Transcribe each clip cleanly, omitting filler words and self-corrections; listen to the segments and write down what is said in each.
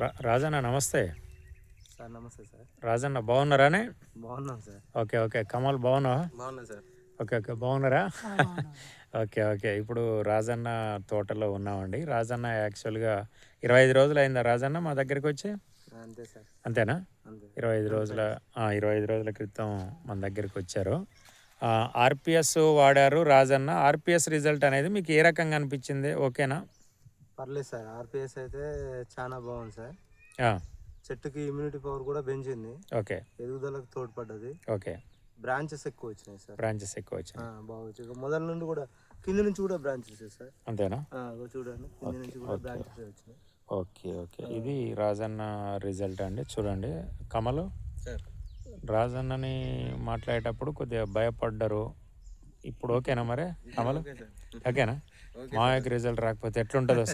రాజన్న నమస్తే. సార్ నమస్తే సార్. రాజన్న బాగున్నారానే? బాగున్నాం సార్. Okay okay. కమల్ బాగున్నావా? బాగున్నా సార్. Okay okay. బాగున్నారా? Okay okay. ఇప్పుడు రాజన్న తోటలో ఉన్నామండి. రాజన్న యాక్చువల్గా 25 రోజులు అయిందా రాజన్న మా దగ్గరికి వచ్చి? అంతే సార్. అంతేనా? అంతే. 25 రోజుల క్రితం మన దగ్గరికి వచ్చారు. ఆర్పిఎస్ వాడారు రాజన్న. ఆర్పిఎస్ రిజల్ట్ అనేది మీకు ఏ రకంగా అనిపించింది? ఓకేనా? పర్లేదు సార్. ఆర్పిఎస్ అయితే చాలా బాగుంది సార్. చెట్టుకి ఇమ్యూనిటీ పవర్ కూడా పెంచింది. ఓకే. ఎదుగుదలకు తోడ్పడ్డది. ఓకే. బ్రాంచెస్ ఎక్కువ వచ్చినాయి సార్. బాగా వచ్చాయి. మొదల నుండి కూడా కింద నుంచి కూడా బ్రాంచెస్ సార్. అంతేనా? చూడండి, కింద నుంచి కూడా బ్రాంచెస్ వచ్చినాయి. Okay okay. ఇది రాజన్న రిజల్ట్ అండి. చూడండి కమలు సార్. రాజన్నని మాట్లాడేటప్పుడు కొద్దిగా భయపడ్డారు. ఇప్పుడు ఓకేనా మరి కమలు? ఓకేనా? మాకు రిజల్ట్ రాకపోతే ఎట్లుంటుందో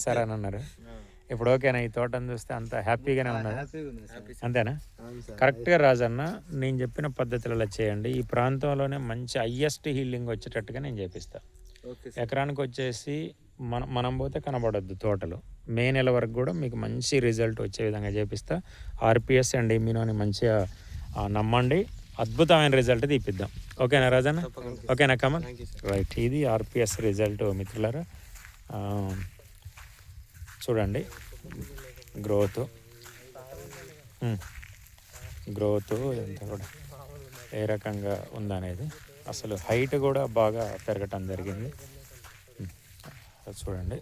సార్ అని అన్నారు. ఇప్పుడు ఓకేనా? ఈ తోటను చూస్తే అంత హ్యాపీగానే ఉన్నది. అంతేనా? కరెక్ట్గా రాజన్న నేను చెప్పిన పద్ధతులలో చేయండి. ఈ ప్రాంతంలోనే మంచి హయ్యెస్ట్ హీల్డింగ్ వచ్చేటట్టుగా నేను చేపిస్తాను. ఎకరానికి వచ్చేసి మనం పోతే కనబడొద్దు తోటలు. మే నెల వరకు కూడా మీకు మంచి రిజల్ట్ వచ్చే విధంగా చేపిస్తా. ఆర్పిఎస్ అండ్ ఇమ్యూనోని మంచిగా నమ్మండి. అద్భుతమైన రిజల్ట్ తీపిద్దాం. ఓకేనా రాజన్న? ఓకేనా కమల్? రైట్. ఇది ఆర్పిఎస్ రిజల్ట్ మిత్రులారా. చూడండి గ్రోత్ ఎంత కూడా ఏ రకంగా ఉందనేది. అసలు హైట్ కూడా బాగా పెరగటం జరిగింది. చూడండి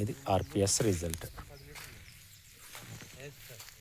ఇది ఆర్పిఎస్ రిజల్ట్.